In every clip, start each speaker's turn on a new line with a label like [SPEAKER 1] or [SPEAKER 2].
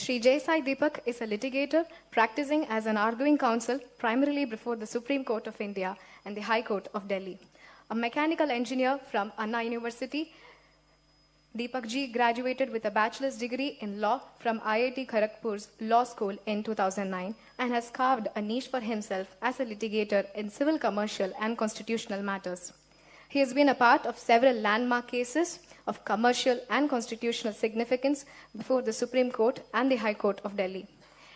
[SPEAKER 1] Shri Sai Deepak is a litigator practicing as an arguing counsel primarily before the Supreme Court of India and the High Court of Delhi. A mechanical engineer from Anna University, Deepak ji graduated with a bachelor's degree in law from IIT Kharagpur's Law School in 2009 and has carved a niche for himself as a litigator in civil, commercial, and constitutional matters. He has been a part of several landmark cases of commercial and constitutional significance before the Supreme Court and the High Court of Delhi.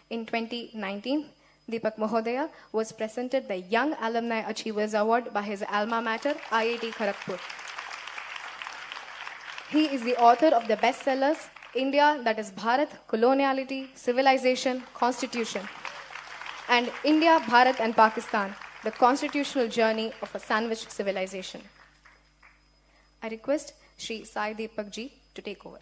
[SPEAKER 1] In 2019, Deepak Mohodaya was presented the Young Alumni Achievers Award by his alma mater, IIT Kharagpur. He is the author of the bestsellers, India, that is Bharat, Coloniality, Civilization, Constitution, and India, Bharat and Pakistan, the constitutional journey of a sandwiched civilization. I request Shri Sai Deepak ji to take over.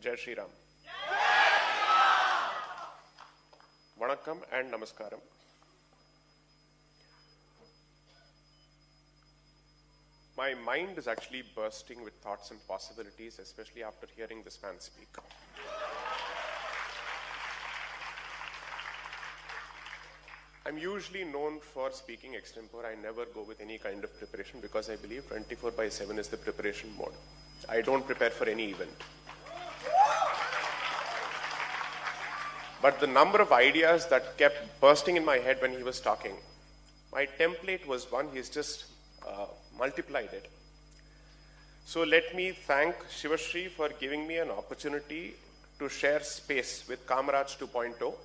[SPEAKER 2] Jai Shri Ram. Vanakkam and Namaskaram. My mind is actually bursting with thoughts and possibilities, especially after hearing this man speak. I'm usually known for speaking extempore. I never go with any kind of preparation because I believe 24/7 is the preparation mode. I don't prepare for any event. But the number of ideas that kept bursting in my head when he was talking, my template was one, he's just multiplied it. So let me thank Shivashri for giving me an opportunity to share space with Kamaraj 2.0.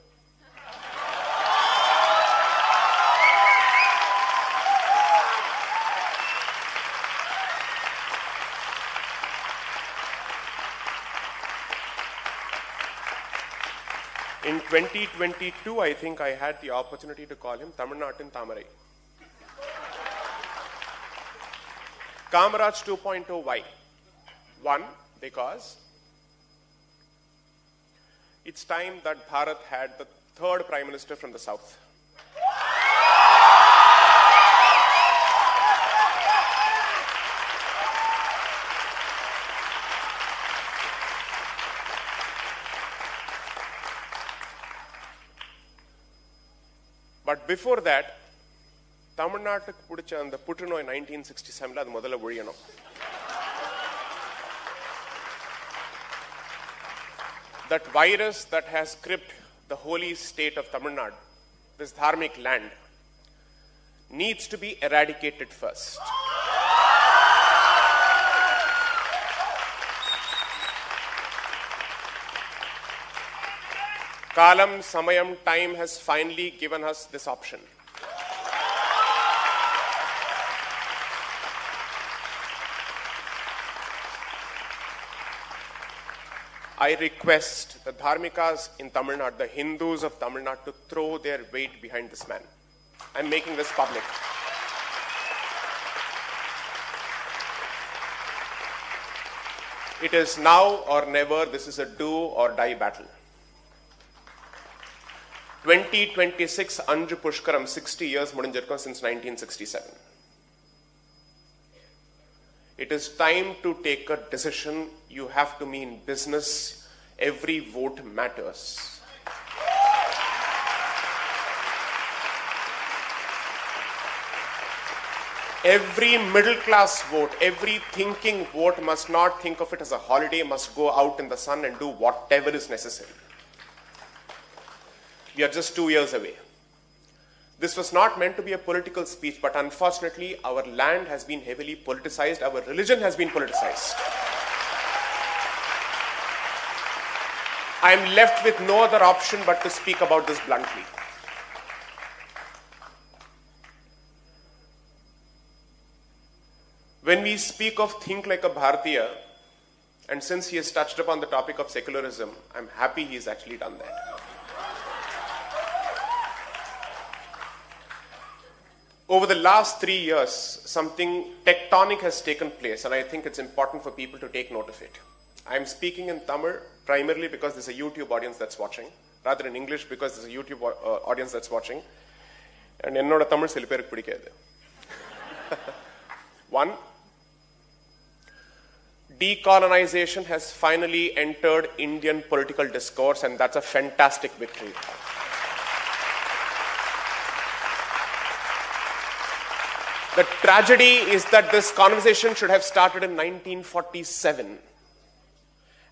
[SPEAKER 2] In 2022, I think I had the opportunity to call him Tamil Nadu Tamarai. Kamaraj 2.0, why? One, because it's time that Bharat had the third Prime Minister from the South. But before that, Tamil Nadu pudicha and the Putrino in 1967, அது முதல்ல ஒழியணும். That virus that has gripped the holy state of Tamil Nadu, this Dharmic land, needs to be eradicated first. Kalam, Samayam, time has finally given us this option. I request the Dharmikas in Tamil Nadu, the Hindus of Tamil Nadu, to throw their weight behind this man. I'm making this public. It is now or never. This is a do or die battle. 2026 Anju Pushkaram, 60 years mudinjirukkom since 1967. It is time to take a decision. You have to mean business. Every vote matters. Every middle class vote, every thinking vote must not think of it as a holiday, must go out in the sun and do whatever is necessary. We are just 2 years away. This was not meant to be a political speech, but unfortunately, our land has been heavily politicized. Our religion has been politicized. I am left with no other option but to speak about this bluntly. When we speak of think like a Bharatiya, and since he has touched upon the topic of secularism, I'm happy he's actually done that. Over the last 3 years, something tectonic has taken place, and I think it's important for people to take note of it. I'm speaking in Tamil primarily because there's a YouTube audience that's watching. rather in English because there's a YouTube audience that's watching. And ennoda Tamil சில பேருக்கு பிடிக்காது. One, decolonization has finally entered Indian political discourse, and that's a fantastic victory. The tragedy is that this conversation should have started in 1947,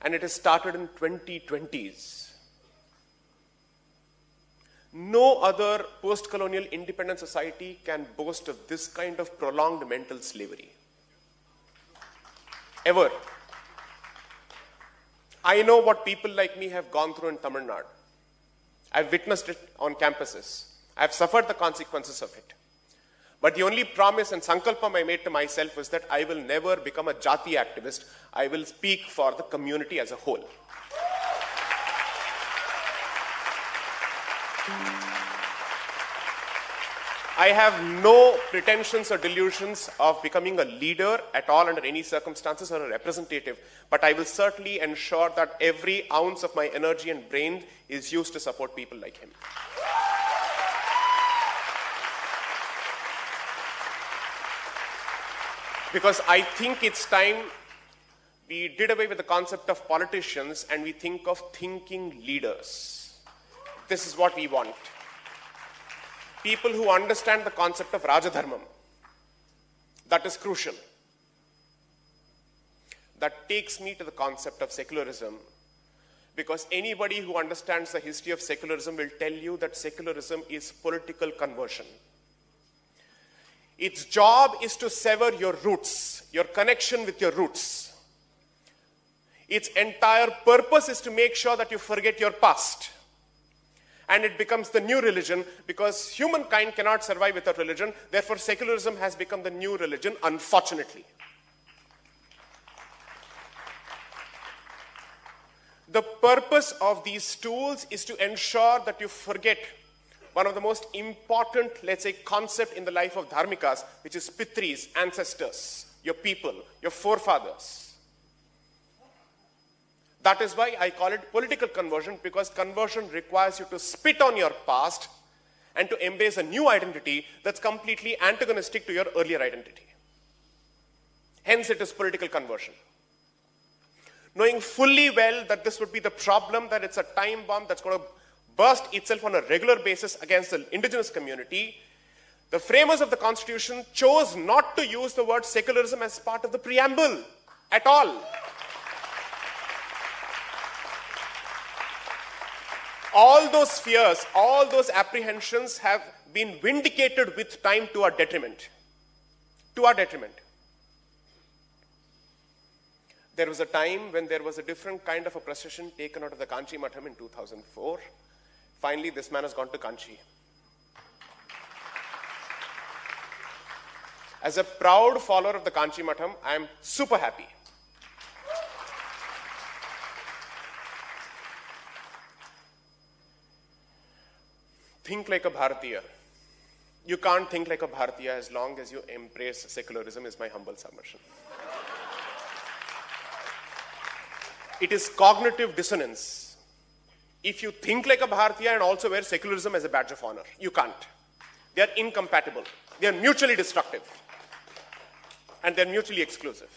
[SPEAKER 2] and it has started in 2020s. No other post-colonial independent society can boast of this kind of prolonged mental slavery. Ever. I know what people like me have gone through in Tamil Nadu. I've witnessed it on campuses. I've suffered the consequences of it. But the only promise and sankalpam I made to myself was that I will never become a jati activist. I will speak for the community as a whole. I have no pretensions or delusions of becoming a leader at all under any circumstances or a representative, but I will certainly ensure that every ounce of my energy and brain is used to support people like him. Because I think it's time we did away with the concept of politicians and we think of thinking leaders. This is what we want. People who understand the concept of Rajadharmam. That is crucial. That takes me to the concept of secularism, because anybody who understands the history of secularism will tell you that secularism is political conversion. Its job is to sever your roots, your connection with your roots. Its entire purpose is to make sure that you forget your past. And it becomes the new religion, because humankind cannot survive without religion. Therefore, secularism has become the new religion, unfortunately. The purpose of these tools is to ensure that you forget one of the most important, let's say, concept in the life of Dharmikas, which is Pitris, ancestors, your people, your forefathers. That is why I call it political conversion, because conversion requires you to spit on your past and to embrace a new identity that's completely antagonistic to your earlier identity. Hence, it is political conversion. Knowing fully well that this would be the problem, that it's a time bomb that's going to burst itself on a regular basis against the indigenous community, the framers of the Constitution chose not to use the word secularism as part of the preamble at all. All those fears, all those apprehensions have been vindicated with time to our detriment. To our detriment. There was a time when there was a different kind of a procession taken out of the Kanchi Matham in 2004. Finally, this man has gone to Kanchi. As a proud follower of the Kanchi Matham, I am super happy. Think like a Bharatiya. You can't think like a Bharatiya as long as you embrace secularism, is my humble submission. It is cognitive dissonance. If you think like a Bharatiya and also wear secularism as a badge of honor, you can't. They are incompatible. They are mutually destructive. And they are mutually exclusive.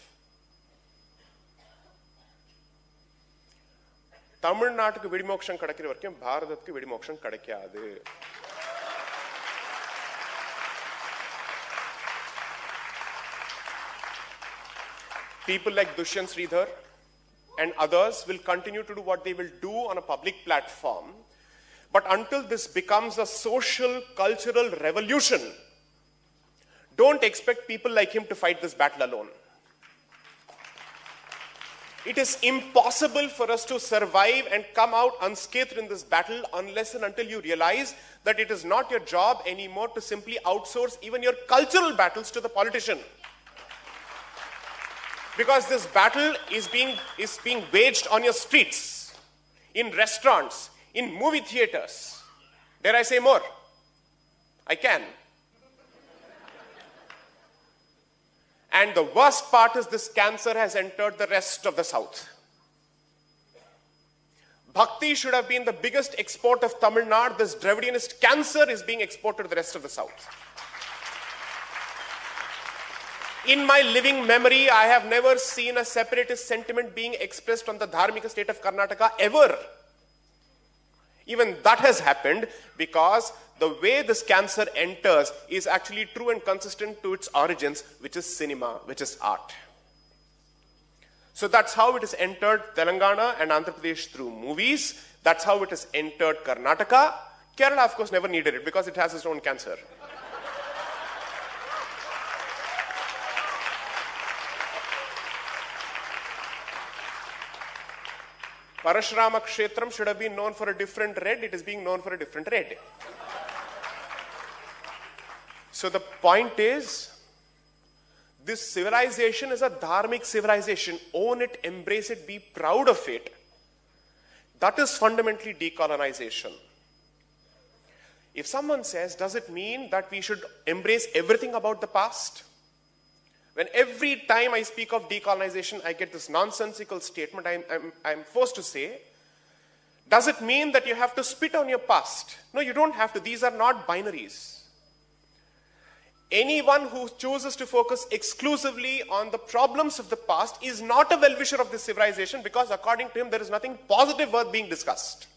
[SPEAKER 2] தமிழ்நாட்டுக்கு விடிமோக்ஷம் கிடைக்கிற வரைக்கும் பாரதத்துக்கு விடிமோக்ஷம் கிடைக்காது. People like Dushyant Sridhar and others will continue to do what they will do on a public platform. But until this becomes a social, cultural revolution, don't expect people like him to fight this battle alone. It is impossible for us to survive and come out unscathed in this battle unless and until you realize that it is not your job anymore to simply outsource even your cultural battles to the politician. Because this battle is being waged on your streets, in restaurants, in movie theaters. Dare I say more? I can. And the worst part is this cancer has entered the rest of the South. Bhakti should have been the biggest export of Tamil Nadu. This Dravidianist cancer is being exported to the rest of the South. In my living memory, I have never seen a separatist sentiment being expressed on the Dharmic state of Karnataka ever. Even that has happened because the way this cancer enters is actually true and consistent to its origins, which is cinema, which is art. So that's how it has entered Telangana and Andhra Pradesh through movies. That's how it has entered Karnataka. Kerala, of course, never needed it because it has its own cancer. Parashurama Kshetram should have been known for a different red. It is being known for a different red. So the point is, this civilization is a dharmic civilization. Own it, embrace it, be proud of it. That is fundamentally decolonization. If someone says, does it mean that we should embrace everything about the past? When every time I speak of decolonization, I get this nonsensical statement, I'm forced to say, does it mean that you have to spit on your past? No, you don't have to. These are not binaries. Anyone who chooses to focus exclusively on the problems of the past is not a well-wisher of this civilization because according to him, there is nothing positive worth being discussed.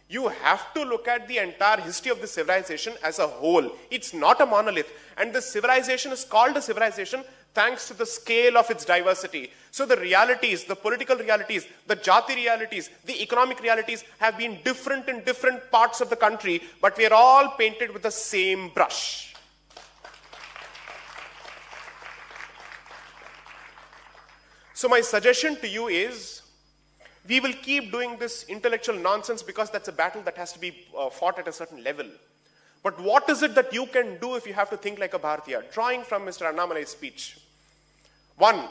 [SPEAKER 2] You have to look at the entire history of the civilization as a whole. It's not a monolith. And this civilization is called a civilization thanks to the scale of its diversity. So the realities, the political realities, the jati realities, the economic realities have been different in different parts of the country, but we are all painted with the same brush. So my suggestion to you is, we will keep doing this intellectual nonsense because that's a battle that has to be fought at a certain level. But what is it that you can do if you have to think like a Bharatiya? Drawing from Mr. Annamalai's speech. 1.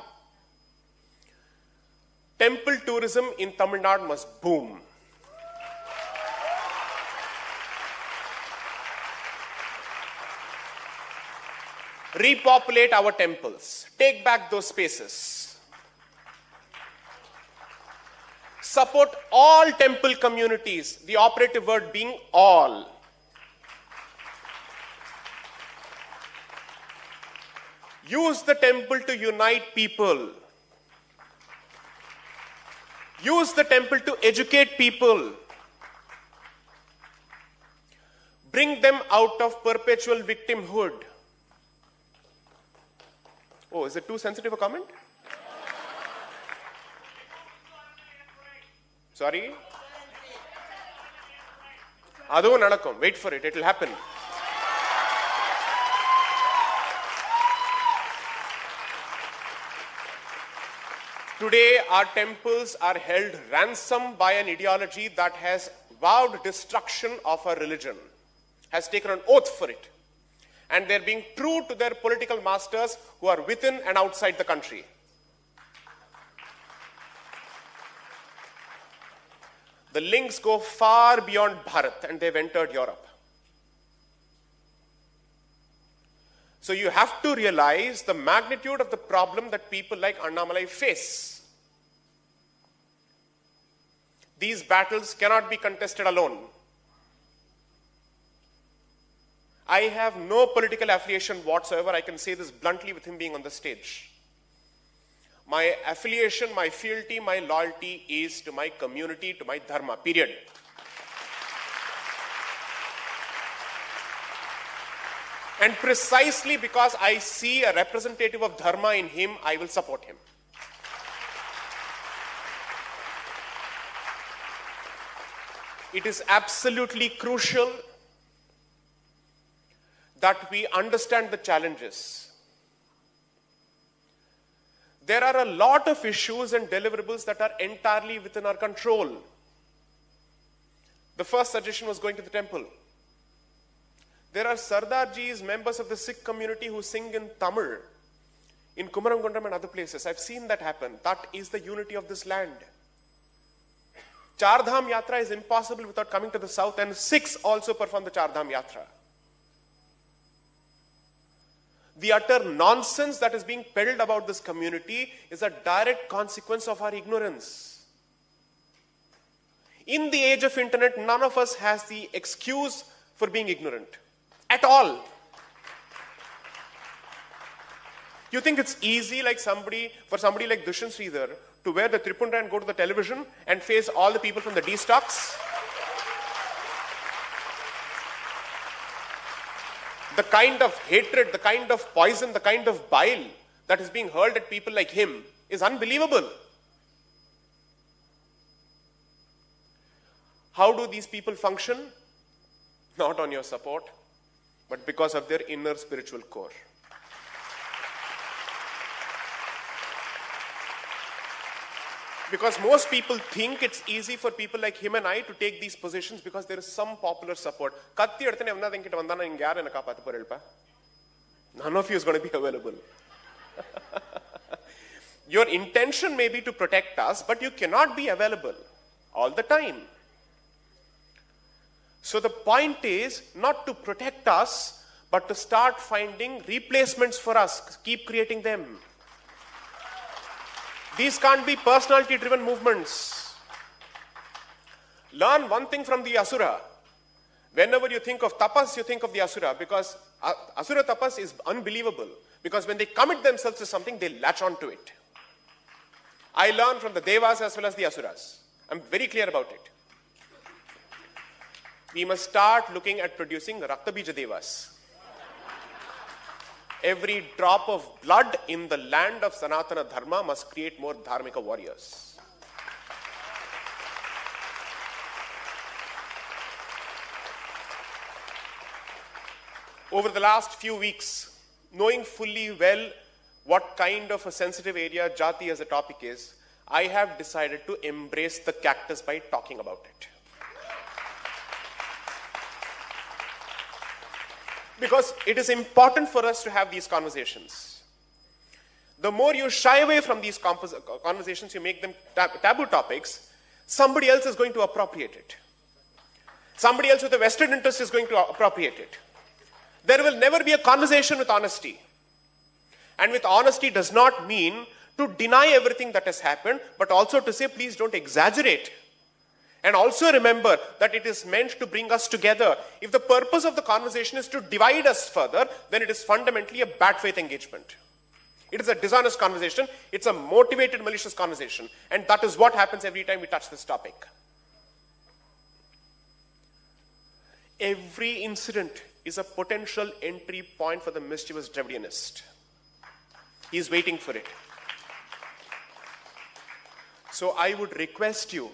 [SPEAKER 2] Temple tourism in Tamil Nadu must boom. Repopulate our temples. Take back those spaces. Support all temple communities, the operative word being all. Use the temple to unite people. Use the temple to educate people. Bring them out of perpetual victimhood. Oh, is it too sensitive a comment? Sorry? Adu nadakum. Wait for it. It will happen. Today, our temples are held ransom by an ideology that has vowed destruction of our religion, has taken an oath for it. And they're being true to their political masters who are within and outside the country. The links go far beyond Bharat and they've entered Europe. So you have to realize the magnitude of the problem that people like Annamalai face. These battles cannot be contested alone. I have no political affiliation whatsoever. I can say this bluntly with him being on the stage. My affiliation, my fealty, my loyalty is to my community, to my dharma, period. And precisely because I see a representative of dharma in him, I will support him. It is absolutely crucial that we understand the challenges. There are a lot of issues and deliverables that are entirely within our control. The first suggestion was going to the temple. There are Sardarjis, members of the Sikh community who sing in Tamil, in Kumarangundam and other places. I've seen that happen. That is the unity of this land. Char Dham Yatra is impossible without coming to the south, and Sikhs also perform the Char Dham Yatra. The utter nonsense that is being peddled about this community is a direct consequence of our ignorance. In the age of internet, none of us has the excuse for being ignorant at all. You think it's easy for somebody like Dushyant Sridhar to wear the Tripunda and go to the television and face all the people from the D stocks? The kind of hatred, the kind of poison, the kind of bile that is being hurled at people like him is unbelievable. How do these people function? Not on your support, but because of their inner spiritual core. Because most people think it's easy for people like him and I to take these positions because there is some popular support. None of you is going to be available. Your intention may be to protect us, but you cannot be available all the time. So the point is not to protect us, but to start finding replacements for us. Keep creating them. These can't be personality-driven movements. Learn one thing from the Asura. Whenever you think of tapas, you think of the Asura, because Asura tapas is unbelievable. Because when they commit themselves to something, they latch on to it. I learn from the Devas as well as the Asuras. I'm very clear about it. We must start looking at producing Raktabija Devas. Every drop of blood in the land of Sanatana Dharma must create more Dharmika warriors. Over the last few weeks, knowing fully well what kind of a sensitive area Jati as a topic is, I have decided to embrace the cactus by talking about it. Because it is important for us to have these conversations. The more you shy away from these conversations, you make them taboo topics, somebody else is going to appropriate it. Somebody else with a vested interest is going to appropriate it. There will never be a conversation with honesty. And with honesty does not mean to deny everything that has happened, but also to say, please don't exaggerate. And also remember that it is meant to bring us together. If the purpose of the conversation is to divide us further, then it is fundamentally a bad faith engagement. It is a dishonest conversation. It's a motivated, malicious conversation. And that is what happens every time we touch this topic. Every incident is a potential entry point for the mischievous Dravidianist. He is waiting for it. So I would request you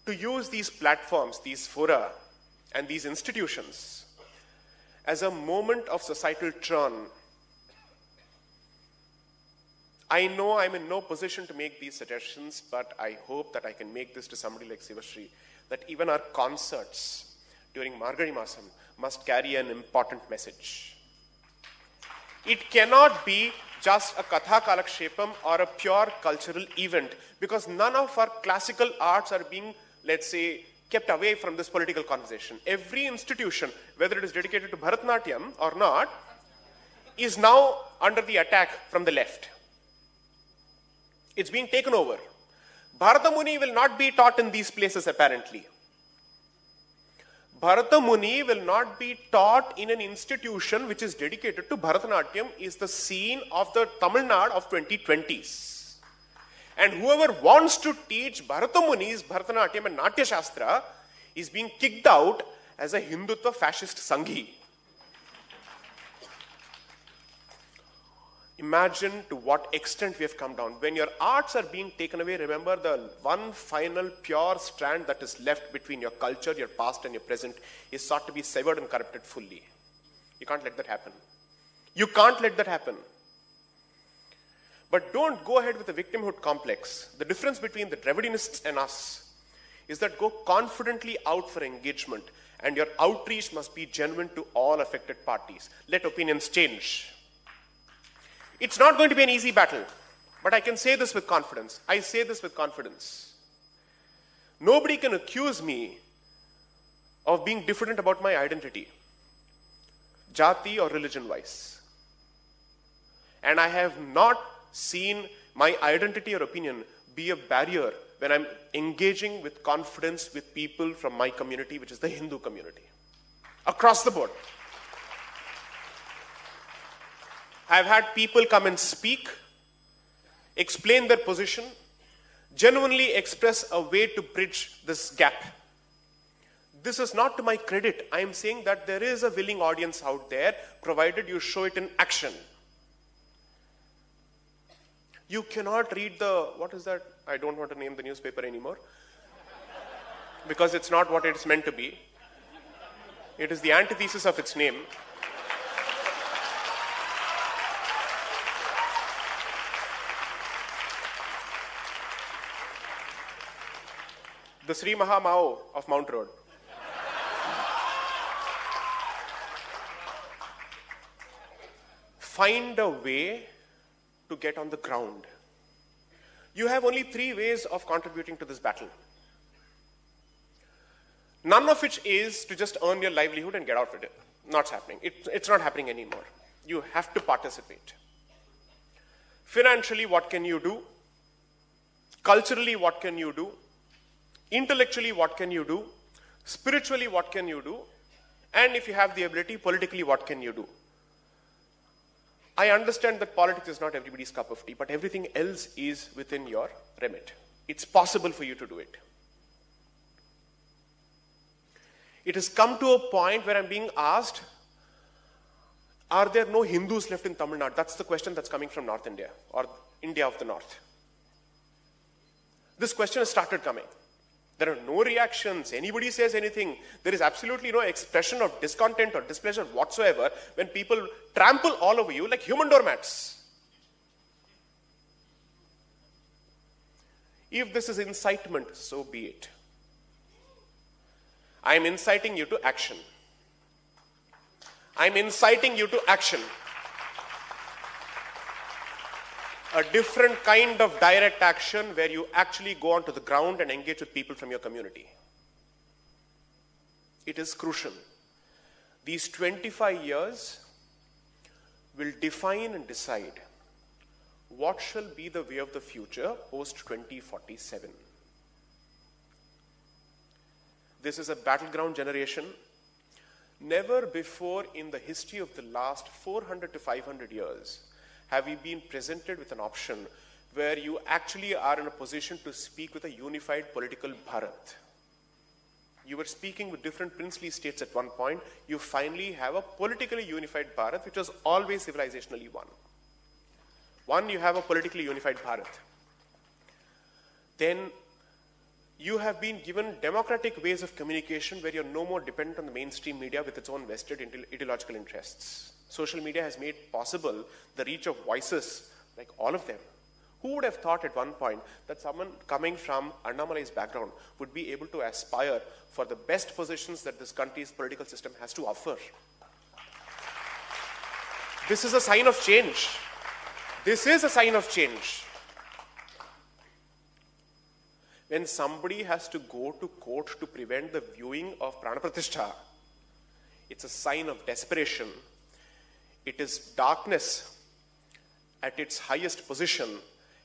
[SPEAKER 2] to use these platforms, these fora, and these institutions as a moment of societal churn. I know I'm in no position to make these suggestions, but I hope that I can make this to somebody like Sivashree, that even our concerts during Margari Masam must carry an important message. It cannot be just a Katha Kalakshepam or a pure cultural event, because none of our classical arts are being, let's say, kept away from this political conversation. Every institution, whether it is dedicated to Bharatanatyam or not, is now under the attack from the left. It's being taken over. Bharata Muni will not be taught in these places, apparently. Bharata Muni will not be taught in an institution which is dedicated to Bharatanatyam, is the scene of the Tamil Nadu of 2020s. And whoever wants to teach Bharata Muni's Bharatanatyam and Natya Shastra is being kicked out as a Hindutva fascist Sanghi. Imagine to what extent we have come down. When your arts are being taken away, remember the one final pure strand that is left between your culture, your past and your present is sought to be severed and corrupted fully. You can't let that happen. You can't let that happen. But don't go ahead with the victimhood complex. The difference between the Dravidianists and us is that go confidently out for engagement, and your outreach must be genuine to all affected parties. Let opinions change. It's not going to be an easy battle, but I can say this with confidence. I say this with confidence. Nobody can accuse me of being different about my identity, jati or religion-wise. And I have not seen my identity or opinion be a barrier when I'm engaging with confidence with people from my community, which is the Hindu community. Across the board. I've had people come and speak, explain their position, genuinely express a way to bridge this gap. This is not to my credit. I am saying that there is a willing audience out there, provided you show it in action. You cannot read the, what is that? I don't want to name the newspaper anymore. Because it's not what it's meant to be. It is the antithesis of its name. The Sri Mahamao of Mount Road. Find a way to get on the ground. You have only 3 ways of contributing to this battle. None of which is to just earn your livelihood and get out of it. Not happening. It's not happening anymore. You have to participate. Financially, what can you do? Culturally, what can you do? Intellectually, what can you do? Spiritually, what can you do? And if you have the ability, politically, what can you do? I understand that politics is not everybody's cup of tea, but everything else is within your remit. It's possible for you to do it. It has come to a point where I'm being asked, are there no Hindus left in Tamil Nadu? That's the question that's coming from North India, or India of the North. This question has started coming. There are no reactions. Anybody says anything. There is absolutely no expression of discontent or displeasure whatsoever when people trample all over you like human doormats. If this is incitement, so be it. I am inciting you to action. I am inciting you to action. A different kind of direct action where you actually go onto the ground and engage with people from your community. It is crucial. These 25 years will define and decide what shall be the way of the future post 2047. This is a battleground generation. Never before in the history of the last 400 to 500 years have we been presented with an option where you actually are in a position to speak with a unified political Bharat. You were speaking with different princely states at one point. You finally have a politically unified Bharat, which was always civilizationally one. One, you have a politically unified Bharat. Then you have been given democratic ways of communication where you're no more dependent on the mainstream media with its own vested ideological interests. Social media has made possible the reach of voices like all of them. Who would have thought at one point that someone coming from Annamalai's background would be able to aspire for the best positions that this country's political system has to offer? This is a sign of change. This is a sign of change. When somebody has to go to court to prevent the viewing of Prana Pratishtha, it's a sign of desperation. It is darkness at its highest position,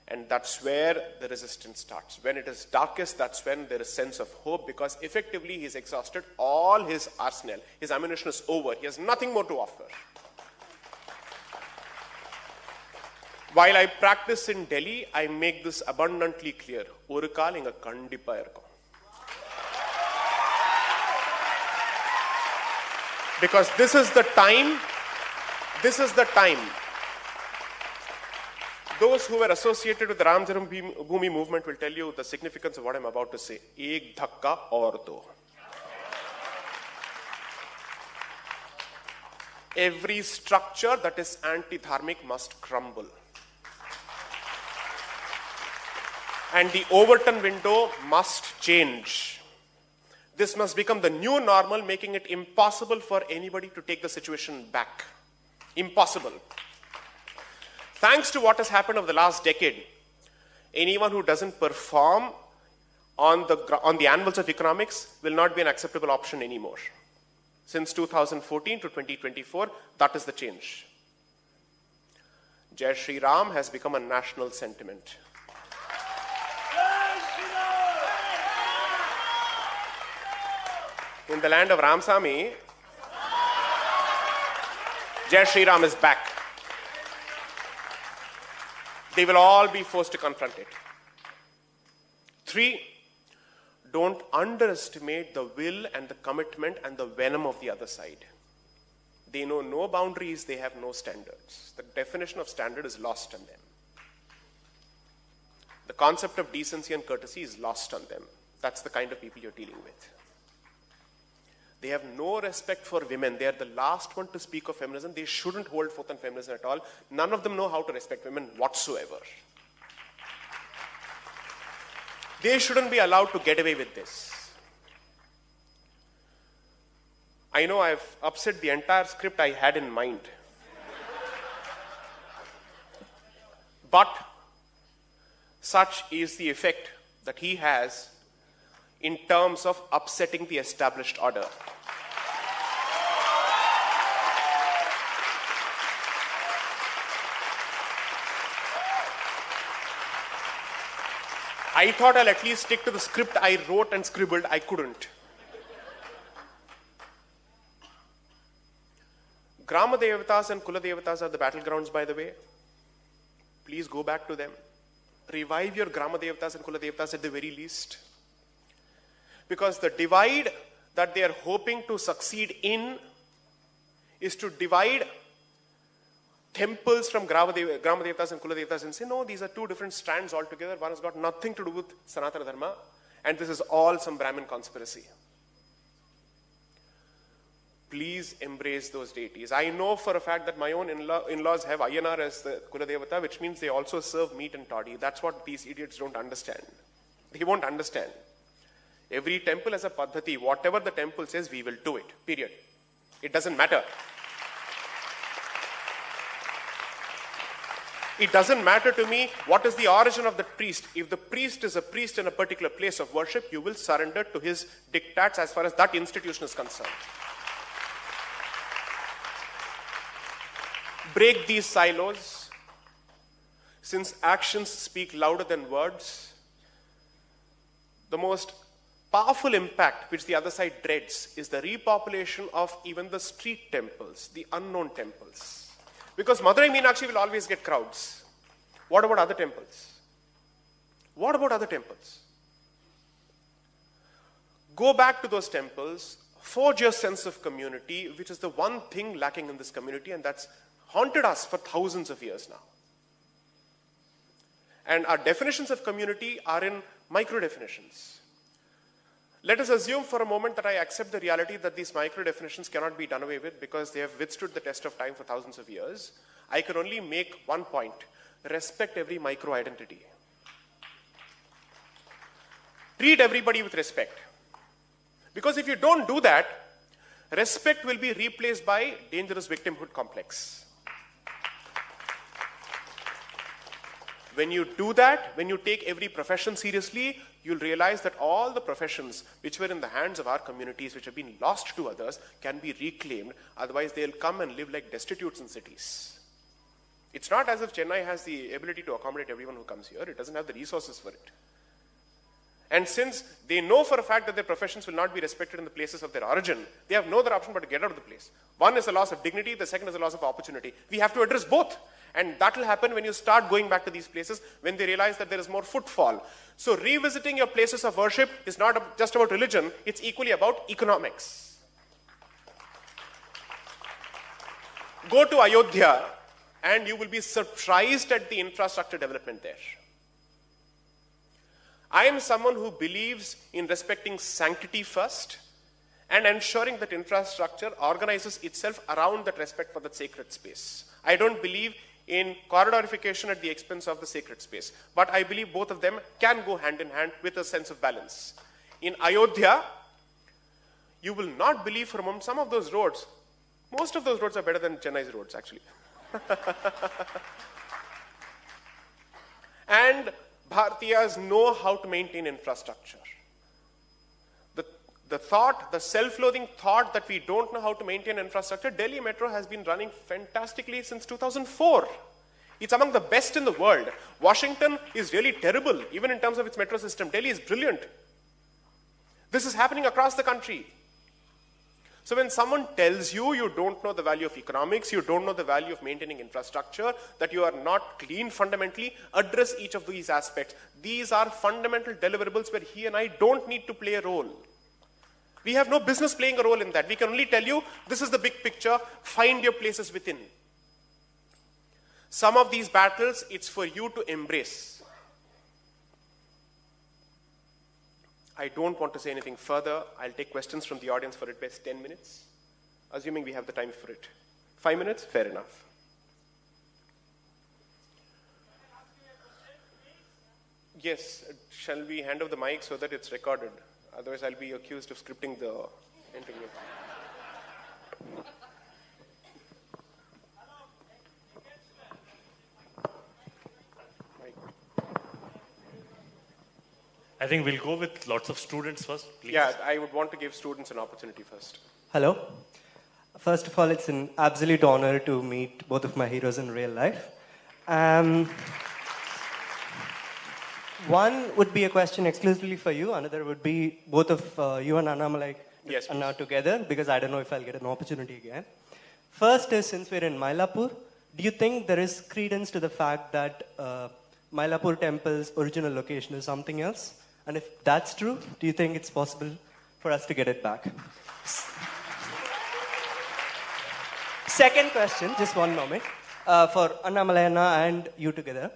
[SPEAKER 2] and that's where the resistance starts. When it is darkest, that's when there is sense of hope, because effectively he's exhausted all his arsenal. His ammunition is over. He has nothing more to offer. While I practice in Delhi, I make this abundantly clear. Oru kaal inga kandippa irukum. Because this is the time. Those who were associated with the Ram Jaram Bhoomi movement will tell you the significance of what I'm about to say. Ek dhakka aur do. Every structure that is anti-dharmic must crumble. And the Overton window must change. This must become the new normal, making it impossible for anybody to take the situation back. Impossible. Thanks to what has happened over the last decade, anyone who doesn't perform on the anvils of economics will not be an acceptable option anymore. Since 2014 to 2024, that is the change. Jai Shri Ram has become a national sentiment. in the land of Ramsamy, Jai Shri Ram is back. They will all be forced to confront it. 3, don't underestimate the will and the commitment and the venom of the other side. They know no boundaries, they have no standards. The definition of standard is lost on them. The concept of decency and courtesy is lost on them. That's the kind of people you're dealing with. They have no respect for women. They are the last one to speak of feminism. They shouldn't hold forth on feminism at all. None of them know how to respect women whatsoever. They shouldn't be allowed to get away with this. I know I've upset the entire script I had in mind. But such is the effect that he has in terms of upsetting the established order. I thought I'll at least stick to the script I wrote and scribbled. I couldn't. Grama Devatas and Kula Devatas are the battlegrounds, by the way. Please go back to them. Revive your Grama Devatas and Kula Devatas at the very least. Because the divide that they are hoping to succeed in is to divide temples from Grama Devatas and Kula Devatas and say, no, these are two different strands altogether. One has got nothing to do with Sanatana Dharma, and this is all some Brahmin conspiracy. Please embrace those deities. I know for a fact that my own in-laws have Ayyanar as the Kula Devata, which means they also serve meat and toddy. That's what these idiots don't understand. They won't understand. Every temple has a paddhati. Whatever the temple says, we will do it. Period. It doesn't matter. It doesn't matter to me what is the origin of the priest. If the priest is a priest in a particular place of worship, you will surrender to his diktats as far as that institution is concerned. Break these silos. Since actions speak louder than words, the most powerful impact which the other side dreads is the repopulation of even the street temples, the unknown temples. Because Madurai Meenakshi will always get crowds. What about other temples? What about other temples? Go back to those temples, forge your sense of community, which is the one thing lacking in this community, and that's haunted us for thousands of years now. And our definitions of community are in micro-definitions. Let us assume for a moment that I accept the reality that these micro-definitions cannot be done away with because they have withstood the test of time for thousands of years. I can only make one point. Respect every micro-identity. Treat everybody with respect. Because if you don't do that, respect will be replaced by dangerous victimhood complex. When you do that, when you take every profession seriously, you'll realize that all the professions which were in the hands of our communities, which have been lost to others, can be reclaimed. Otherwise, they'll come and live like destitutes in cities. It's not as if Chennai has the ability to accommodate everyone who comes here. It doesn't have the resources for it. And since they know for a fact that their professions will not be respected in the places of their origin, they have no other option but to get out of the place. One is a loss of dignity, the second is a loss of opportunity. We have to address both. And that will happen when you start going back to these places, when they realize that there is more footfall. So revisiting your places of worship is not just about religion, it's equally about economics. Go to Ayodhya and you will be surprised at the infrastructure development there. I am someone who believes in respecting sanctity first and ensuring that infrastructure organizes itself around that respect for that sacred space. I don't believe in corridorification at the expense of the sacred space. But I believe both of them can go hand in hand with a sense of balance. In Ayodhya, you will not believe for a moment some of those roads, most of those roads are better than Chennai's roads actually. And Bharatiyas know how to maintain infrastructure. The self-loathing thought that we don't know how to maintain infrastructure, Delhi Metro has been running fantastically since 2004. It's among the best in the world. Washington is really terrible, even in terms of its metro system. Delhi is brilliant. This is happening across the country. So when someone tells you you don't know the value of economics, you don't know the value of maintaining infrastructure, that you are not clean fundamentally, address each of these aspects. These are fundamental deliverables where he and I don't need to play a role. We have no business playing a role in that. We can only tell you, this is the big picture, find your places within. Some of these battles, it's for you to embrace. I don't want to say anything further. I'll take questions from the audience for at best 10 minutes, assuming we have the time for it. 5 minutes? Fair enough. Yes, shall we hand over the mic so that it's recorded? Otherwise, I'll be accused of scripting the interview.
[SPEAKER 3] I think we'll go with lots of students first, please.
[SPEAKER 2] Yeah, I would want to give students an opportunity first.
[SPEAKER 4] Hello. First of all, it's an absolute honor to meet both of my heroes in real life. One would be a question exclusively for you. Another would be both of you and Annamalai Anna together, because I don't know if I'll get an opportunity again. First is, since we're in Mylapore, do you think there is credence to the fact that Mylapore temple's original location is something else? And if that's true, do you think it's possible for us to get it back? Second question, just one moment, for Annamalai Anna and you together.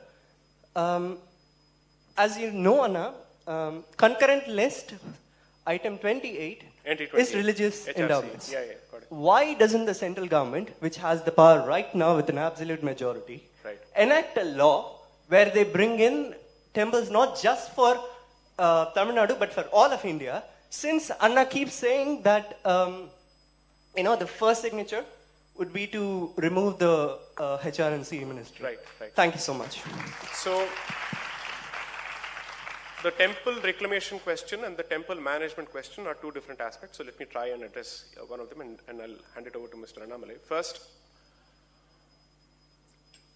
[SPEAKER 4] As you know, Anna, concurrent list, item 28, is religious
[SPEAKER 2] HRC.
[SPEAKER 4] endowments.
[SPEAKER 2] Yeah, got it.
[SPEAKER 4] Why doesn't the central government, which has the power right now with an absolute majority, enact a law where they bring in temples not just for Tamil Nadu, but for all of India? Since Anna keeps saying that, the first signature would be to remove the HRNC ministry.
[SPEAKER 2] Right.
[SPEAKER 4] Thank you so much.
[SPEAKER 2] So, the temple reclamation question and the temple management question are two different aspects. So let me try and address one of them, and I'll hand it over to Mr. Annamalai. First,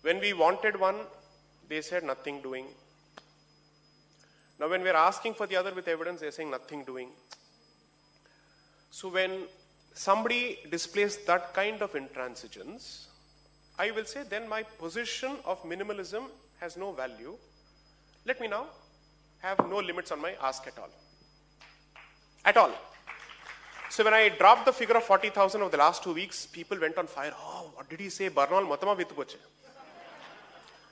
[SPEAKER 2] when we wanted one, they said nothing doing. Now when we're asking for the other with evidence, they're saying nothing doing. So when somebody displays that kind of intransigence, I will say then my position of minimalism has no value. Let me now have no limits on my ask at all. At all. So when I dropped the figure of 40,000 over the last 2 weeks, people went on fire. Oh, what did he say? Barnaul Matama Vittu Poche.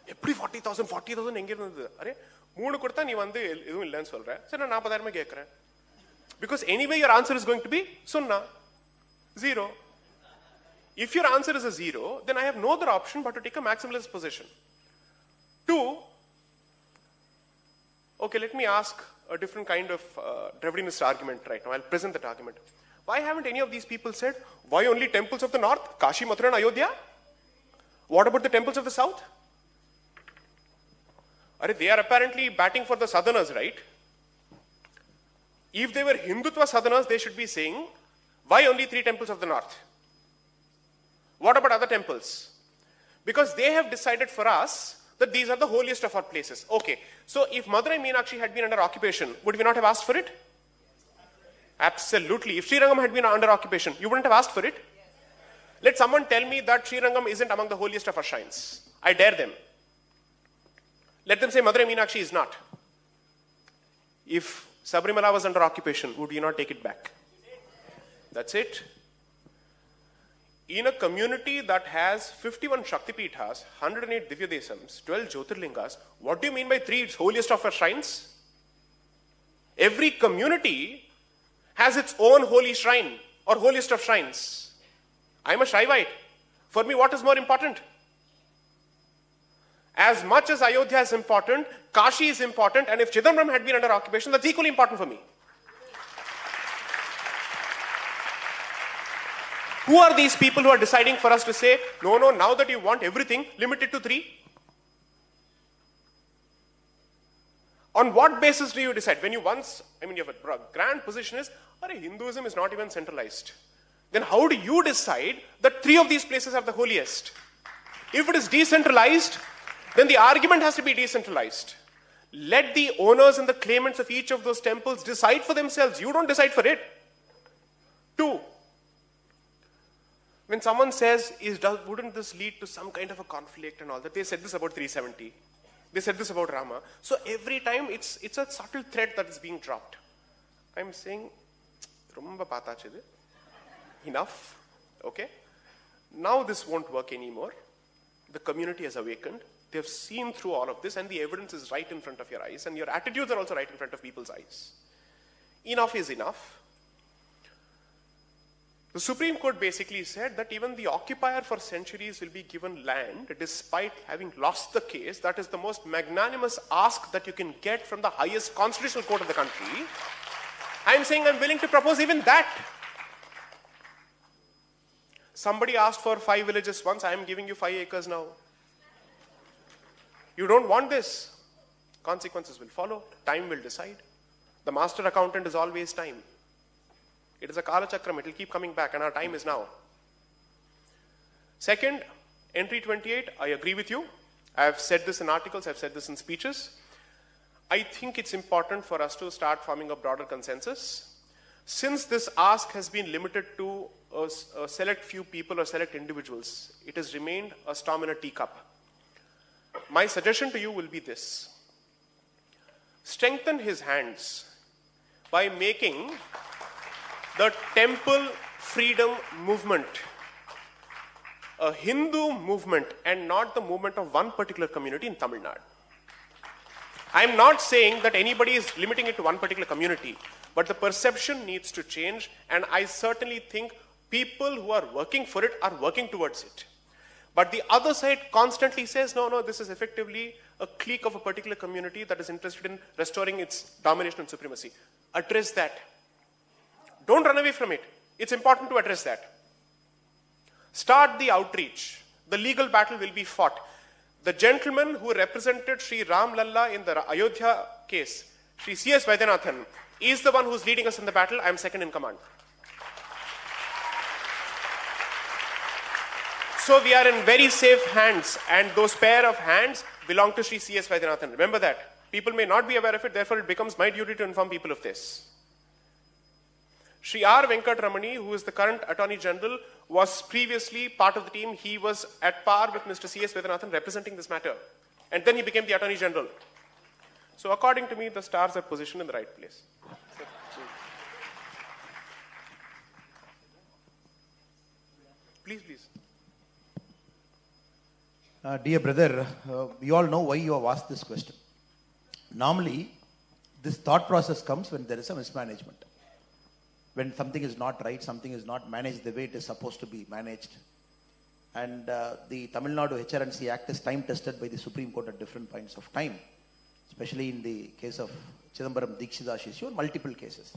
[SPEAKER 2] Every 40,000 எங்க இருந்தது? Array 3 கொடுத்தா நீ வந்து எதுவும் இல்லன்னு சொல்ற. சரி நான் 40,000 கேக்குறேன். Because anyway your answer is going to be sunna. 0. If your answer is a 0, then I have no other option but to take a maximalist position. 2, okay, let me ask a different kind of Dravidinist argument right now. I'll present that argument. Why haven't any of these people said, why only temples of the north, Kashi, Mathura and Ayodhya? What about the temples of the south? They are apparently batting for the southerners, right? If they were Hindutva southerners, they should be saying, why only 3 temples of the north? What about other temples? Because they have decided for us that these are the holiest of our places. Okay, so if Madurai Meenakshi had been under occupation, would we not have asked for it? Absolutely. If Srirangam had been under occupation, you wouldn't have asked for it? Let someone tell me that Srirangam isn't among the holiest of our shrines. I dare them. Let them say Madurai Meenakshi is not. If Sabrimala was under occupation, would you not take it back? That's it. In a community that has 51 Shaktipithas, 108 Divyadesams, 12 Jyotirlingas, what do you mean by 3 holiest of our shrines? Every community has its own holy shrine or holiest of shrines. I'm a Shaivite. For me, what is more important? As much as Ayodhya is important, Kashi is important, and if Chidambaram had been under occupation, that's equally important for me. Who are these people who are deciding for us to say, no, now that you want everything, limit it to 3? On what basis do you decide? When you you have a grand position is, Hinduism is not even centralized. Then how do you decide that 3 of these places are the holiest? If it is decentralized, then the argument has to be decentralized. Let the owners and the claimants of each of those temples decide for themselves. You don't decide for it. 2, When someone says, wouldn't this lead to some kind of a conflict and all that, they said this about 370. They said this about Rama. So every time it's a subtle thread that is being dropped. I'm saying, enough, okay? Now this won't work anymore. The community has awakened. They've seen through all of this and the evidence is right in front of your eyes and your attitudes are also right in front of people's eyes. Enough is enough. The Supreme Court basically said that even the occupier for centuries will be given land despite having lost the case. That is the most magnanimous ask that you can get from the highest constitutional court of the country. I'm saying I'm willing to propose even that. Somebody asked for 5 villages once, I am giving you 5 acres now. You don't want this. Consequences will follow. Time will decide. The master accountant is always time. It is a Kala Chakram. It will keep coming back and our time is now. Second, entry 28, I agree with you. I have said this in articles, I have said this in speeches. I think it's important for us to start forming a broader consensus. Since this ask has been limited to a select few people or select individuals, it has remained a storm in a teacup. My suggestion to you will be this. Strengthen his hands by making the temple freedom movement a Hindu movement and not the movement of one particular community in Tamil Nadu. I'm not saying that anybody is limiting it to one particular community, but the perception needs to change, and I certainly think people who are working for it are working towards it. But the other side constantly says, no, this is effectively a clique of a particular community that is interested in restoring its domination and supremacy. Address that. Don't run away from it. It's important to address that. Start the outreach. The legal battle will be fought. The gentleman who represented Sri Ram Lalla in the Ayodhya case, Sri C.S. Vaidyanathan, is the one who's leading us in the battle. I am second in command. So we are in very safe hands, and those pair of hands belong to Sri C.S. Vaidyanathan. Remember that. People may not be aware of it, therefore it becomes my duty to inform people of this. Sri R. Venkatramani, who is the current Attorney General, was previously part of the team. He was at par with Mr. C.S. Vaidyanathan representing this matter. And then he became the Attorney General. So according to me, the stars are positioned in the right place. Please.
[SPEAKER 5] Dear brother, we all know why you have asked this question. Normally, this thought process comes when there is a mismanagement. When something is not right, something is not managed the way it is supposed to be managed. And the Tamil Nadu HRNC Act is time tested by the Supreme Court at different points of time, especially in the case of Chidambaram Deekshida's issue, multiple cases.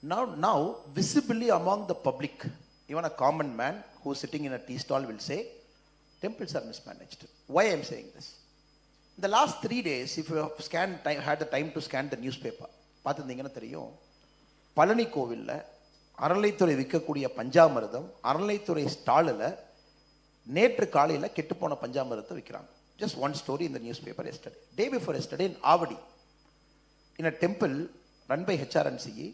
[SPEAKER 5] Now, visibly among the public, even a common man who is sitting in a tea stall will say, temples are mismanaged. Why I am saying this? In the last 3 days, if you have had the time to scan the newspaper, Palani கோவில்ல அறநிலைத்துறை விற்கக்கூடிய பஞ்சாமிர்தம் அறநிலைத்துறை ஸ்டாலில் நேற்று காலையில் கெட்டுப்போன பஞ்சாமிர்தத்தை விற்கிறாங்க. Just one story in the newspaper yesterday. Day before yesterday in Avadi, in a temple run by HRNCE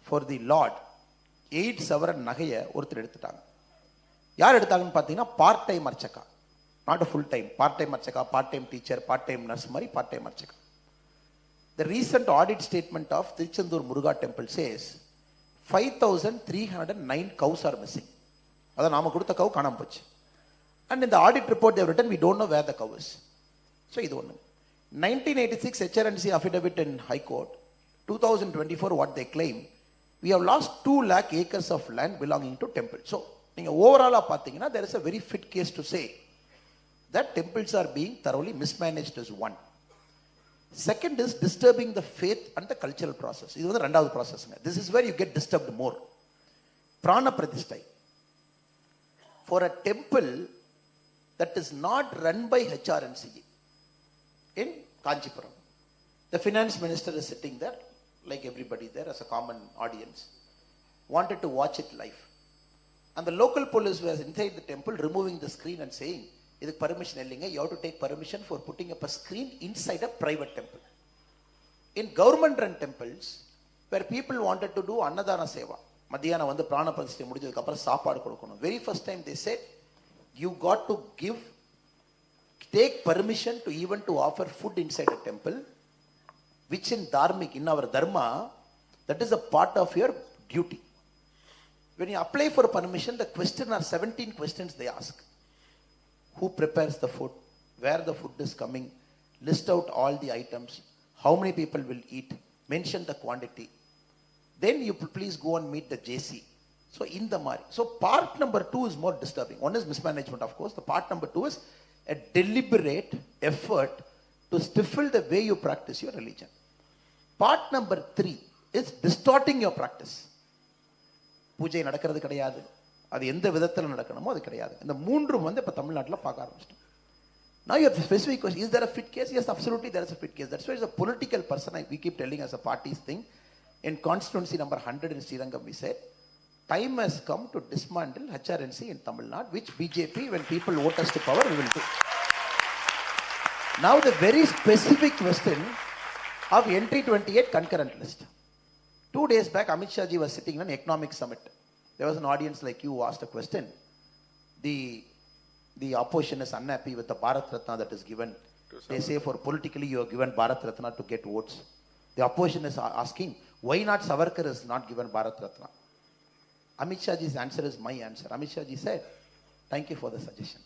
[SPEAKER 5] for the Lord, 8 சவரன் நகையை ஒருத்தர் எடுத்துட்டாங்க. யார் எடுத்தாங்கன்னு பார்த்தீங்கன்னா part time archaka, not full time, part time archaka, part time teacher, part time nurse மாதிரி part time archaka. The recent audit statement of Tiruchendur Muruga temple says 5,309 cows are missing. அதான் நாம கொடுத்த கவு காணாம போச்சு. And in the audit report they have written, we don't know where the cow is. So இது ஒன்று. 1986 HRNC affidavit in High Court, 2024 what they claim, we have lost 2 lakh acres of land belonging to temple. So நீங்க ஓவராலா பார்த்தீங்கன்னா there is a very fit case to say that temples are being thoroughly mismanaged as one. Second is disturbing the faith and the cultural process. இது வந்து ரெண்டாவது ப்ராசஸ்ங்க. This is where you get disturbed more. Prana Pratisthai. For a temple that is not run by HRNCE in Kanchipuram, the finance minister is sitting there, like everybody there as a common audience, wanted to watch it live. And the local police was inside the temple removing the screen and saying, இதுக்கு permission இல்லைங்க, you have to take permission for putting up a screen inside a private temple. In government run temples, where people wanted to do Annadana Seva, மத்தியானம் வந்து பிராண பிரதிஷ்டை முடிஞ்சதுக்கு அப்புறம் சாப்பாடு கொடுக்கணும். Very first time they said you got to take permission to even to offer food inside a temple, which in Dharmic, in our Dharma, that is a part of your duty. When you apply for permission, the question are 17 questions they ask. Who prepares the food? Where the food is coming? List out all the items. How many people will eat? Mention the quantity. Then you please go and meet the JC. So in the Mari. So part number 2 is more disturbing. One is mismanagement, of course. The part number 2 is a deliberate effort to stifle the way you practice your religion. Part number 3 is distorting your practice. பூஜை நடக்கிறது கிடையாது, அது எந்த விதத்தில் நடக்கணுமோ அது கிடையாது. இந்த மூன்றும் வந்து இப்போ தமிழ்நாட்டில் பார்க்க ஆரம்பிச்சிட்டோம். Now your specific question, is there a fit case? Yes, absolutely there is a fit case. That's why as a political person, we keep telling as a party's thing, in constituency number 100 in Srirangam, we said, time has come to dismantle HRNC in Tamil Nadu, which BJP, when people vote us to power, we will do. Now the very specific question of entry 28 concurrent list. 2 days back, Amit Shah ji was sitting in an economic summit. There was an audience like you who asked a question. The opposition is unhappy with the Bharat Ratna that is given. They say for politically you are given Bharat Ratna to get votes. The opposition is asking, why not Savarkar is not given Bharat Ratna? Amit Shah ji's answer is my answer. Amit Shah ji said, thank you for the suggestion.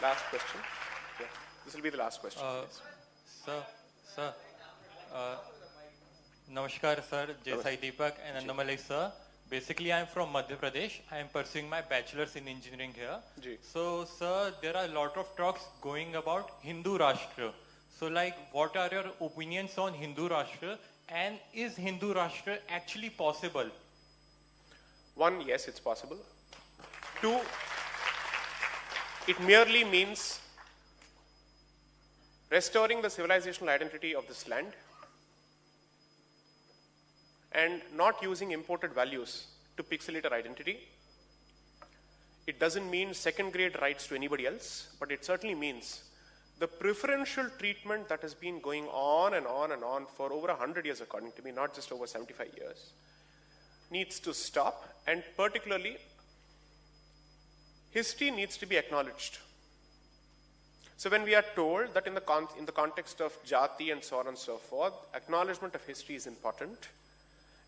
[SPEAKER 2] Last question. Yeah. This will be the last question.
[SPEAKER 6] Sir. Namaskar, sir. Sai Deepak and Annamalai, sir. Basically, I am from Madhya Pradesh. I am pursuing my bachelor's in engineering here. So, sir, there are a lot of talks going about Hindu Rashtra. So, like, what are your opinions on Hindu Rashtra? And is Hindu Rashtra actually possible?
[SPEAKER 2] 1, yes, it's possible. 2, it merely means restoring the civilizational identity of this land and not using imported values to pixelate our identity. It doesn't mean second-grade rights to anybody else, but it certainly means the preferential treatment that has been going on and on and on for over 100 years, according to me, not just over 75 years, needs to stop, and particularly history needs to be acknowledged. So when we are told that in the context of jati and so on and so forth, acknowledgement of history is important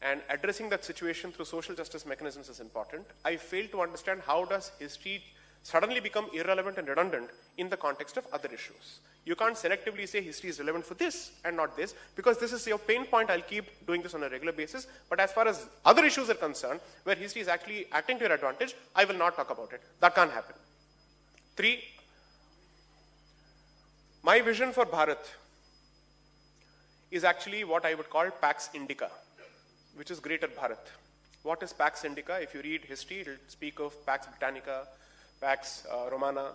[SPEAKER 2] and addressing that situation through social justice mechanisms is important, I fail to understand how does history suddenly become irrelevant and redundant in the context of other issues. You can't selectively say history is relevant for this and not this, because this is your pain point. I'll keep doing this on a regular basis. But as far as other issues are concerned, where history is actually acting to your advantage, I will not talk about it. That can't happen. 3, my vision for Bharat is actually what I would call Pax Indica, which is Greater Bharat. What is Pax Indica? If you read history, it will speak of Pax Britannica, Pax Romana,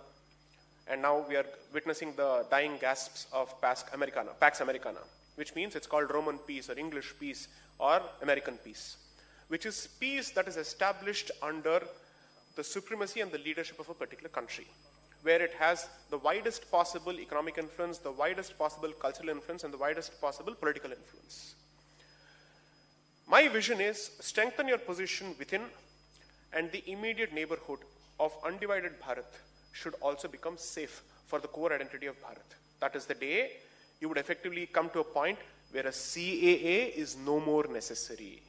[SPEAKER 2] and now we are witnessing the dying gasps of Pax Americana, which means it's called Roman peace or English peace or American peace, which is peace that is established under the supremacy and the leadership of a particular country, where it has the widest possible economic influence, the widest possible cultural influence, and the widest possible political influence. My vision is strengthen your position within, and the immediate neighborhood of undivided Bharat should also become safe for the core identity of Bharat. That is the day you would effectively come to a point where a CAA is no more necessary.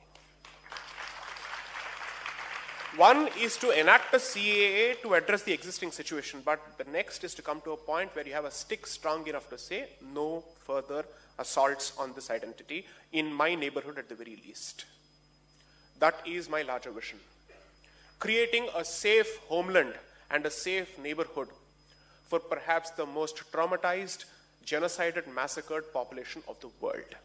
[SPEAKER 2] One is to enact a CAA to address the existing situation, but the next is to come to a point where you have a stick strong enough to say no further assaults on this identity in my neighborhood at the very least. That is my larger vision. Creating a safe homeland and a safe neighborhood for perhaps the most traumatized, genocided, massacred population of the world.